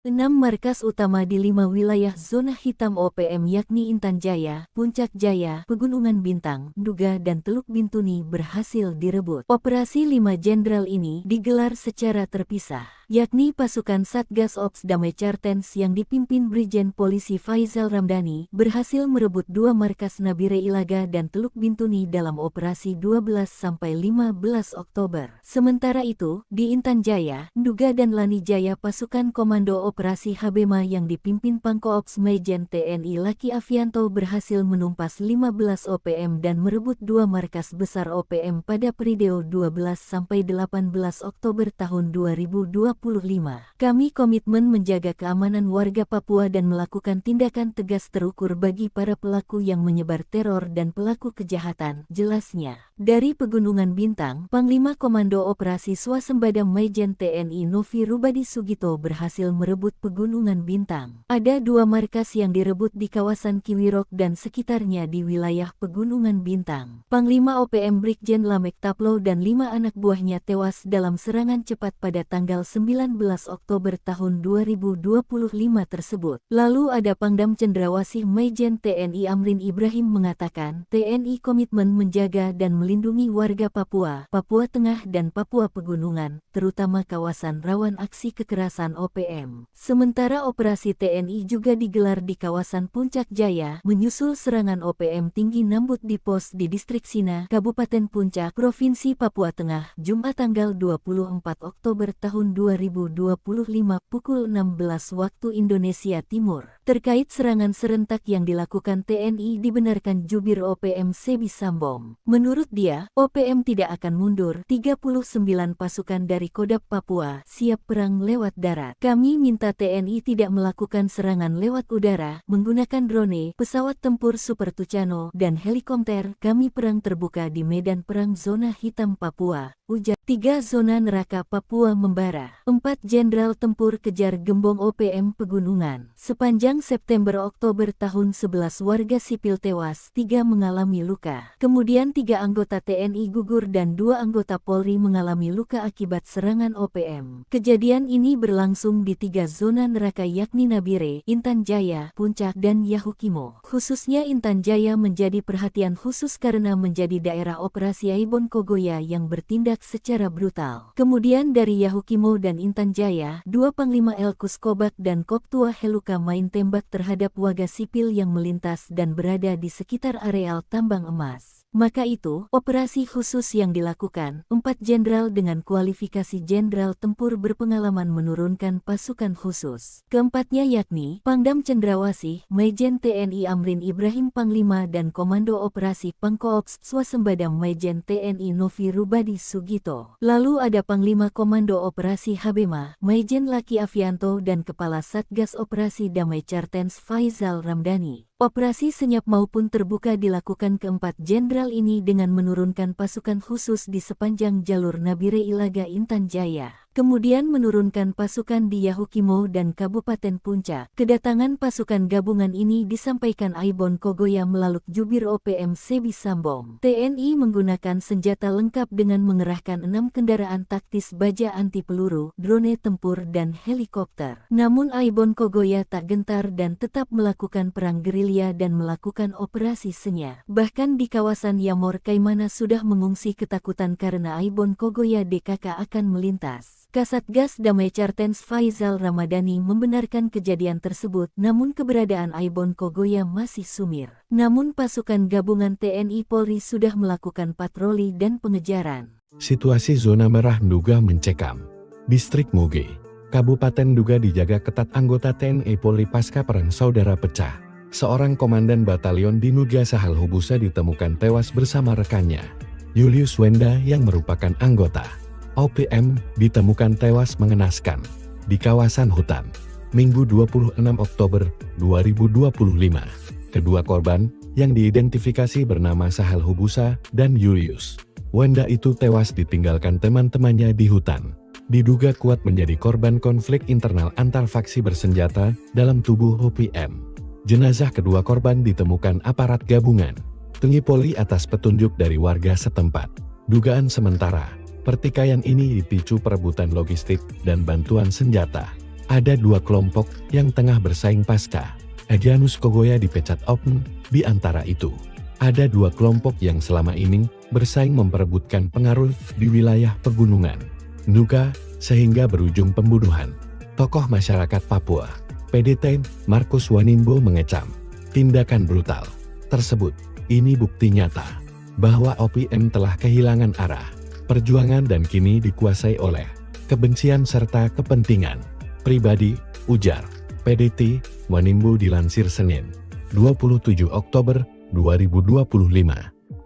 6 markas utama di 5 wilayah zona hitam OPM yakni Intan Jaya, Puncak Jaya, Pegunungan Bintang, Nduga dan Teluk Bintuni berhasil direbut. Operasi 5 Jenderal ini digelar secara terpisah, yakni pasukan Satgas Ops Damai Cartens yang dipimpin Brigjen Polisi Faizal Ramdhani berhasil merebut 2 markas Nabire Ilaga dan Teluk Bintuni dalam operasi 12-15 Oktober. Sementara itu, di Intan Jaya, Nduga dan Lani Jaya pasukan Komando Operasi Habema yang dipimpin Pangkoops Majen TNI Laki Afianto berhasil menumpas 15 OPM dan merebut 2 markas besar OPM pada periode 12-18 Oktober tahun 2025. Kami komitmen menjaga keamanan warga Papua dan melakukan tindakan tegas terukur bagi para pelaku yang menyebar teror dan pelaku kejahatan, jelasnya. Dari Pegunungan Bintang, Panglima Komando Operasi Swasembada Majen TNI Novi Rubadi Sugito berhasil merebut Pegunungan Bintang. Ada 2 markas yang direbut di kawasan Kiwirok dan sekitarnya di wilayah Pegunungan Bintang. Panglima OPM Brigjen Lamek Taplo dan 5 anak buahnya tewas dalam serangan cepat pada tanggal 19 Oktober tahun 2025 tersebut. Lalu ada Pangdam Cendrawasih Majen TNI Amrin Ibrahim mengatakan, TNI komitmen menjaga dan melindungi warga Papua, Papua Tengah dan Papua Pegunungan, terutama kawasan rawan aksi kekerasan OPM. Sementara operasi TNI juga digelar di kawasan Puncak Jaya, menyusul serangan OPM tinggi Nambut di pos di Distrik Sina, Kabupaten Puncak, Provinsi Papua Tengah, Jumat tanggal 24 Oktober tahun 2025 pukul 16 waktu Indonesia Timur. Terkait serangan serentak yang dilakukan TNI dibenarkan jubir OPM Sebi Sambom. Menurut dia, OPM tidak akan mundur. 39 pasukan dari Kodam Papua siap perang lewat darat. Kami minta TNI tidak melakukan serangan lewat udara, menggunakan drone, pesawat tempur Super Tucano, dan helikopter. Kami perang terbuka di medan perang zona hitam Papua, ujar. 3 zona neraka Papua membara. 4 Jenderal Tempur kejar gembong OPM Pegunungan. Sepanjang September-Oktober tahun 11 warga sipil tewas, 3 mengalami luka. Kemudian 3 anggota TNI gugur dan 2 anggota Polri mengalami luka akibat serangan OPM. Kejadian ini berlangsung di 3 zona neraka yakni Nabire, Intan Jaya, Puncak, dan Yahukimo. Khususnya Intan Jaya menjadi perhatian khusus karena menjadi daerah operasi Aibon Kogoya yang bertindak secara brutal. Kemudian dari Yahukimo dan Intan Jaya, 2 Panglima Elkus Kobak dan Koptua Heluka main tembak terhadap warga sipil yang melintas dan berada di sekitar areal tambang emas. Maka itu, operasi khusus yang dilakukan, 4 jenderal dengan kualifikasi jenderal tempur berpengalaman menurunkan pasukan khusus. Keempatnya yakni, Pangdam Cendrawasih, Majen TNI Amrin Ibrahim Panglima dan Komando Operasi Pangkoops Swasembada Majen TNI Novi Rubadi Sugito. Lalu ada Panglima Komando Operasi Habema, Majen Laki Afianto dan Kepala Satgas Operasi Damai Cartens Faizal Ramdhani. Operasi senyap maupun terbuka dilakukan keempat jenderal ini dengan menurunkan pasukan khusus di sepanjang jalur Nabire Ilaga Intan Jaya. Kemudian menurunkan pasukan di Yahukimo dan Kabupaten Puncak. Kedatangan pasukan gabungan ini disampaikan Aibon Kogoya melalui jubir OPM Sebi Sambom. TNI menggunakan senjata lengkap dengan mengerahkan 6 kendaraan taktis baja anti peluru, drone tempur dan helikopter. Namun Aibon Kogoya tak gentar dan tetap melakukan perang gerilya dan melakukan operasi senyap. Bahkan di kawasan Yamor Kaimana sudah mengungsi ketakutan karena Aibon Kogoya DKK akan melintas. Kasatgas Damai Cartens Faizal Ramadhani membenarkan kejadian tersebut, namun keberadaan Aibon Kogoya masih sumir. Namun pasukan gabungan TNI Polri sudah melakukan patroli dan pengejaran. Situasi zona merah Nduga mencekam. Distrik Muge, Kabupaten Nduga dijaga ketat anggota TNI Polri pasca perang saudara pecah. Seorang komandan batalion di Nduga Sahal Hubusa ditemukan tewas bersama rekannya, Julius Wenda yang merupakan anggota OPM, ditemukan tewas mengenaskan di kawasan hutan, Minggu 26 Oktober 2025. Kedua korban, yang diidentifikasi bernama Sahal Hubusa dan Julius Wenda itu tewas ditinggalkan teman-temannya di hutan. Diduga kuat menjadi korban konflik internal antar faksi bersenjata dalam tubuh OPM. Jenazah kedua korban ditemukan aparat gabungan TNI Polri atas petunjuk dari warga setempat. Dugaan sementara, pertikaian ini dipicu perebutan logistik dan bantuan senjata. Ada dua kelompok yang tengah bersaing pasca Egyanus Kogoya dipecat oknum. Di antara itu, ada dua kelompok yang selama ini bersaing memperebutkan pengaruh di wilayah pegunungan Nduga sehingga berujung pembunuhan tokoh masyarakat Papua. PDT Markus Wanimbo mengecam tindakan brutal tersebut. Ini bukti nyata bahwa OPM telah kehilangan arah perjuangan dan kini dikuasai oleh kebencian serta kepentingan pribadi, ujar PDT Wanimbo dilansir Senin, 27 Oktober 2025.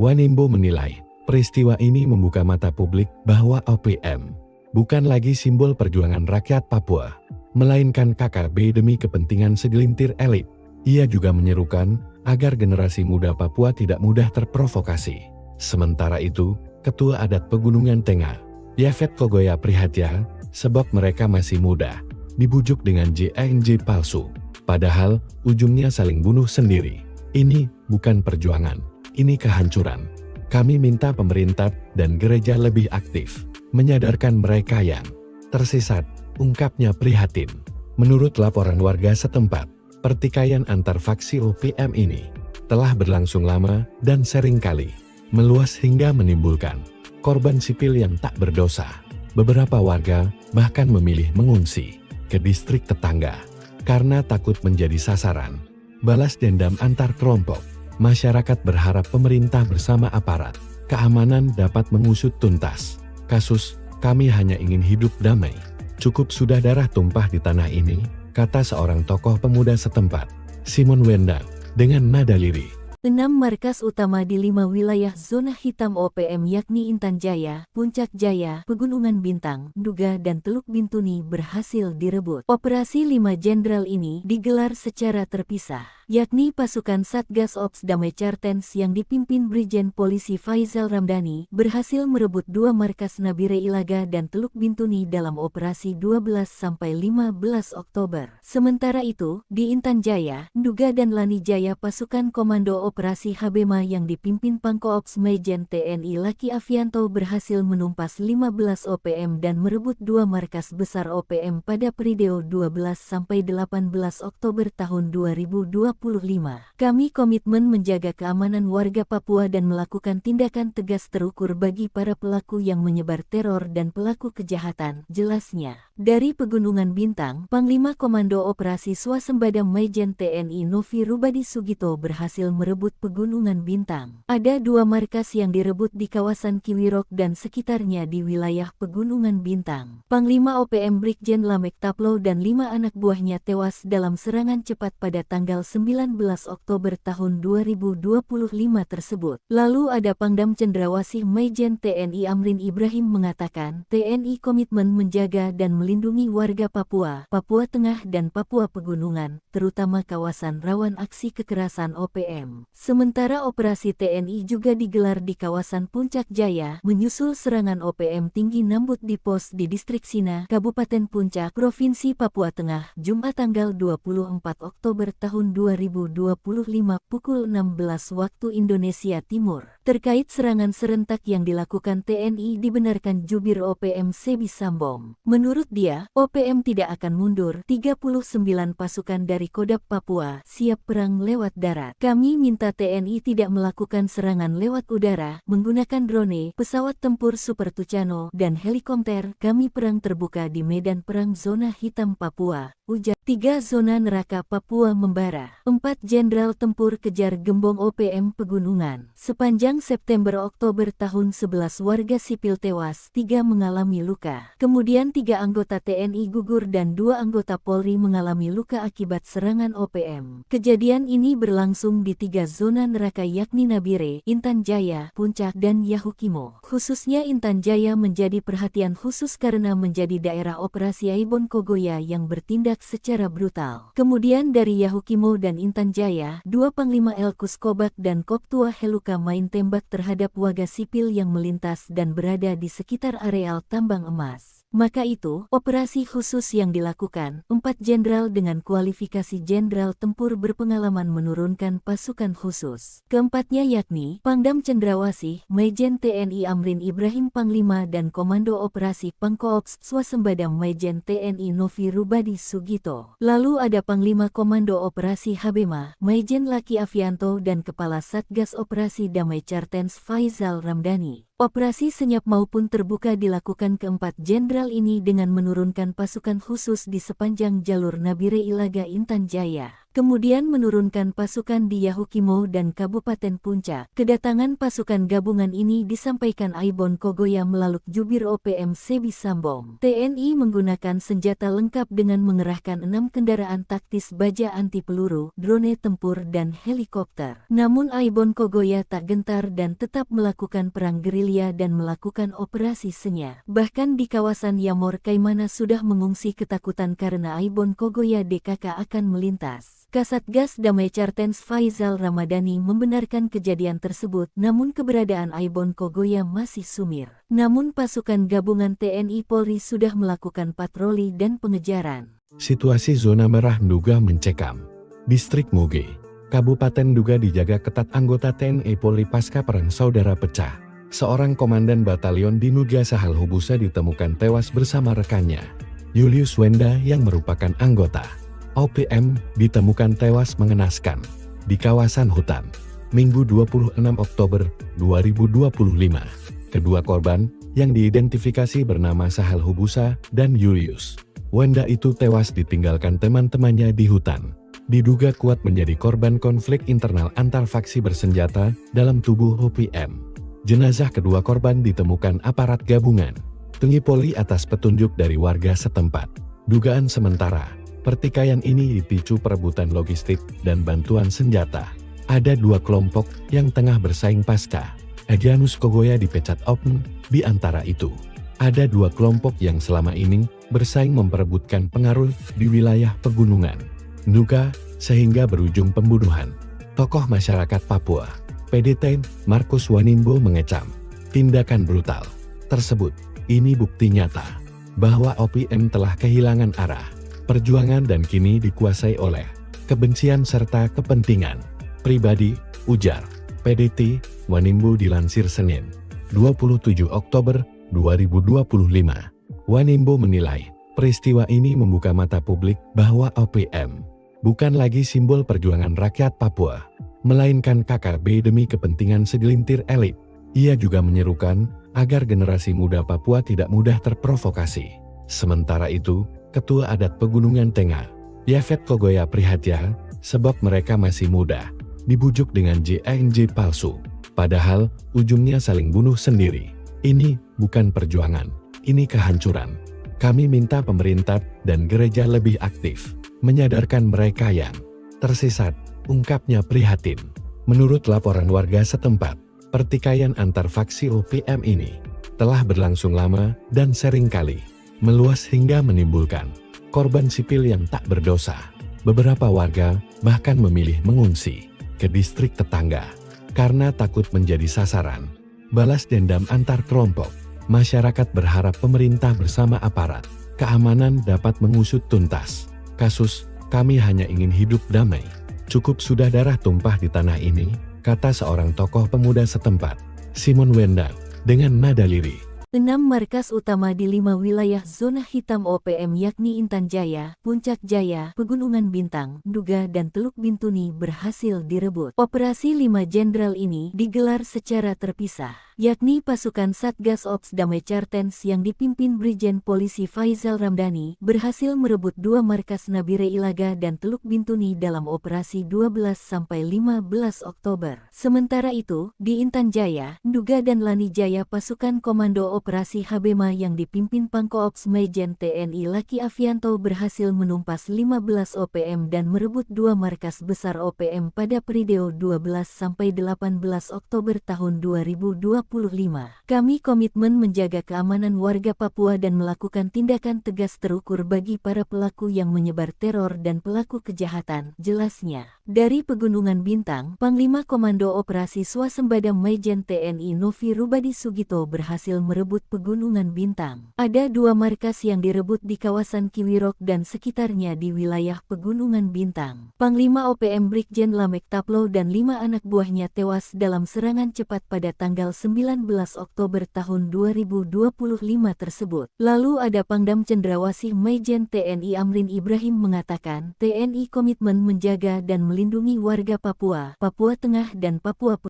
Wanimbo menilai peristiwa ini membuka mata publik bahwa OPM bukan lagi simbol perjuangan rakyat Papua, melainkan KKB demi kepentingan segelintir elit. Ia juga menyerukan agar generasi muda Papua tidak mudah terprovokasi. Sementara itu, Ketua Adat Pegunungan Tengah, Yafet Kogoya prihatin sebab mereka masih muda, dibujuk dengan JNJ palsu. Padahal, ujungnya saling bunuh sendiri. Ini bukan perjuangan, ini kehancuran. Kami minta pemerintah dan gereja lebih aktif, menyadarkan mereka yang tersesat, ungkapnya prihatin. Menurut laporan warga setempat, pertikaian antar faksi OPM ini telah berlangsung lama dan seringkali meluas hingga menimbulkan korban sipil yang tak berdosa. Beberapa warga bahkan memilih mengungsi ke distrik tetangga karena takut menjadi sasaran balas dendam antar kelompok. Masyarakat berharap pemerintah bersama aparat keamanan dapat mengusut tuntas kasus. Kami hanya ingin hidup damai. Cukup sudah darah tumpah di tanah ini, kata seorang tokoh pemuda setempat, Simon Wendang, dengan nada lirih. 6 markas utama di 5 wilayah zona hitam OPM yakni Intan Jaya, Puncak Jaya, Pegunungan Bintang, Nduga dan Teluk Bintuni berhasil direbut. Operasi 5 jenderal ini digelar secara terpisah, yakni pasukan Satgas Ops Damai Cartens yang dipimpin Brigjen Polisi Faizal Ramdhani berhasil merebut 2 markas Nabire Ilaga dan Teluk Bintuni dalam operasi 12-15 Oktober. Sementara itu, di Intan Jaya, Nduga dan Lani Jaya pasukan Komando Operasi Habema yang dipimpin Pangko Ops Majen TNI Laki Avianto berhasil menumpas 15 OPM dan merebut 2 markas besar OPM pada periode 12-18 Oktober tahun 2025. Kami komitmen menjaga keamanan warga Papua dan melakukan tindakan tegas terukur bagi para pelaku yang menyebar teror dan pelaku kejahatan, jelasnya. Dari Pegunungan Bintang, Panglima Komando Operasi Swasembada Majen TNI Novi Rubadi Sugito berhasil merebut Pegunungan Bintang. Ada 2 markas yang direbut di kawasan Kiwirok dan sekitarnya di wilayah Pegunungan Bintang. Panglima OPM Brigjen Lamek Taplo dan 5 anak buahnya tewas dalam serangan cepat pada tanggal 19 Oktober tahun 2025 tersebut. Lalu ada Pangdam Cendrawasih Majen TNI Amrin Ibrahim mengatakan, TNI komitmen menjaga dan melindungi warga Papua, Papua Tengah dan Papua Pegunungan, terutama kawasan rawan aksi kekerasan OPM. Sementara operasi TNI juga digelar di kawasan Puncak Jaya, menyusul serangan OPM tinggi Nambut di pos di Distrik Sina, Kabupaten Puncak, Provinsi Papua Tengah, Jumat tanggal 24 Oktober tahun 2025 pukul 16 waktu Indonesia Timur. Terkait serangan serentak yang dilakukan TNI dibenarkan jubir OPM Sebi Sambom. Menurut dia, OPM tidak akan mundur. 39 pasukan dari Kodam Papua siap perang lewat darat. Kami minta TNI tidak melakukan serangan lewat udara, menggunakan drone, pesawat tempur Super Tucano, dan helikopter. Kami perang terbuka di medan perang zona hitam Papua, ujar. 3 zona neraka Papua membara. 4 jenderal tempur kejar gembong OPM Pegunungan. Sepanjang September-Oktober tahun 11 warga sipil tewas, 3 mengalami luka. Kemudian 3 anggota TNI gugur dan 2 anggota Polri mengalami luka akibat serangan OPM. Kejadian ini berlangsung di 3 zona neraka yakni Nabire, Intan Jaya, Puncak, dan Yahukimo. Khususnya Intan Jaya menjadi perhatian khusus karena menjadi daerah operasi Aibon Kogoya yang bertindak secara brutal. Kemudian dari Yahukimo dan Intan Jaya, 2 Panglima Elkus Kobak dan Koptua Heluka main tembak terhadap warga sipil yang melintas dan berada di sekitar areal tambang emas. Maka itu, operasi khusus yang dilakukan, 4 jenderal dengan kualifikasi jenderal tempur berpengalaman menurunkan pasukan khusus. Keempatnya yakni, Pangdam Cendrawasih, Majen TNI Amrin Ibrahim Panglima dan Komando Operasi Pangkoops Swasembada Majen TNI Novi Rubadi Sugito. Lalu ada Panglima Komando Operasi Habema, Majen Laki Afianto dan Kepala Satgas Operasi Damai Cartens Faizal Ramdhani. Operasi senyap maupun terbuka dilakukan keempat jenderal ini dengan menurunkan pasukan khusus di sepanjang jalur Nabire Ilaga Intan Jaya. Kemudian menurunkan pasukan di Yahukimo dan Kabupaten Puncak. Kedatangan pasukan gabungan ini disampaikan Aibon Kogoya melalui Jubir OPM Sebi Sambom. TNI menggunakan senjata lengkap dengan mengerahkan 6 kendaraan taktis baja anti peluru, drone tempur dan helikopter. Namun Aibon Kogoya tak gentar dan tetap melakukan perang gerilya dan melakukan operasi senyap. Bahkan di kawasan Yamor Kaimana sudah mengungsi ketakutan karena Aibon Kogoya DKK akan melintas. Kasatgas Damai Cartens Faizal Ramadhani membenarkan kejadian tersebut, namun keberadaan Aibon Kogoya masih sumir. Namun pasukan gabungan TNI Polri sudah melakukan patroli dan pengejaran. Situasi zona merah Nduga mencekam. Distrik Muge, Kabupaten Nduga dijaga ketat anggota TNI Polri pasca perang saudara pecah. Seorang komandan batalion di Nuga Sahal Hubusa ditemukan tewas bersama rekannya, Julius Wenda yang merupakan anggota OPM, ditemukan tewas mengenaskan di kawasan hutan, Minggu 26 Oktober 2025. Kedua korban, yang diidentifikasi bernama Sahal Hubusa dan Julius Wenda itu tewas ditinggalkan teman-temannya di hutan. Diduga kuat menjadi korban konflik internal antar faksi bersenjata dalam tubuh OPM. Jenazah kedua korban ditemukan aparat gabungan Tenggi Polri atas petunjuk dari warga setempat. Dugaan sementara, pertikaian ini dipicu perebutan logistik dan bantuan senjata. Ada 2 kelompok yang tengah bersaing pasca Egyanus Kogoya dipecat OPM. Di antara itu, ada 2 kelompok yang selama ini bersaing memperebutkan pengaruh di wilayah pegunungan Nduga, sehingga berujung pembunuhan tokoh masyarakat Papua. PDT Markus Wanimbo mengecam tindakan brutal tersebut. Ini bukti nyata bahwa OPM telah kehilangan arah perjuangan dan kini dikuasai oleh kebencian serta kepentingan pribadi, ujar PDT Wanimbo dilansir Senin, 27 Oktober 2025. Wanimbo menilai peristiwa ini membuka mata publik bahwa OPM bukan lagi simbol perjuangan rakyat Papua, melainkan KKB demi kepentingan segelintir elit. Ia juga menyerukan agar generasi muda Papua tidak mudah terprovokasi. Sementara itu, Ketua Adat Pegunungan Tengah, Yafet Kogoya prihatin, sebab mereka masih muda, dibujuk dengan JNJ palsu. Padahal, ujungnya saling bunuh sendiri. Ini bukan perjuangan, ini kehancuran. Kami minta pemerintah dan gereja lebih aktif, menyadarkan mereka yang tersesat, ungkapnya prihatin. Menurut laporan warga setempat, pertikaian antar faksi OPM ini telah berlangsung lama dan seringkali meluas hingga menimbulkan korban sipil yang tak berdosa. Beberapa warga bahkan memilih mengungsi ke distrik tetangga karena takut menjadi sasaran balas dendam antar kelompok. Masyarakat berharap pemerintah bersama aparat keamanan dapat mengusut tuntas kasus. Kami hanya ingin hidup damai. Cukup sudah darah tumpah di tanah ini, kata seorang tokoh pemuda setempat, Simon Wenda, dengan nada lirih. 6 markas utama di 5 wilayah zona hitam OPM yakni Intan Jaya, Puncak Jaya, Pegunungan Bintang, Nduga dan Teluk Bintuni berhasil direbut. Operasi 5 jenderal ini digelar secara terpisah, yakni pasukan Satgas Ops Damai Cartens yang dipimpin Brigjen Polisi Faizal Ramdhani berhasil merebut 2 markas Nabire Ilaga dan Teluk Bintuni dalam operasi 12-15 Oktober. Sementara itu, di Intan Jaya, Nduga dan Lani Jaya pasukan Komando Operasi Habema yang dipimpin Pangkoops Majen TNI Laki Afianto berhasil menumpas 15 OPM dan merebut 2 markas besar OPM pada periode 12-18 Oktober tahun 2025. Kami komitmen menjaga keamanan warga Papua dan melakukan tindakan tegas terukur bagi para pelaku yang menyebar teror dan pelaku kejahatan, jelasnya. Dari Pegunungan Bintang, Panglima Komando Operasi Swasembada Majen TNI Novi Rubadi Sugito berhasil merebut direbut Pegunungan Bintang. Ada 2 markas yang direbut di kawasan Kiwirok dan sekitarnya di wilayah Pegunungan Bintang. Panglima OPM Brigjen Lamek Taplo dan 5 anak buahnya tewas dalam serangan cepat pada tanggal 19 Oktober tahun 2025 tersebut. Lalu ada Pangdam Cendrawasih Majen TNI Amrin Ibrahim mengatakan, TNI komitmen menjaga dan melindungi warga Papua, Papua Tengah dan Papua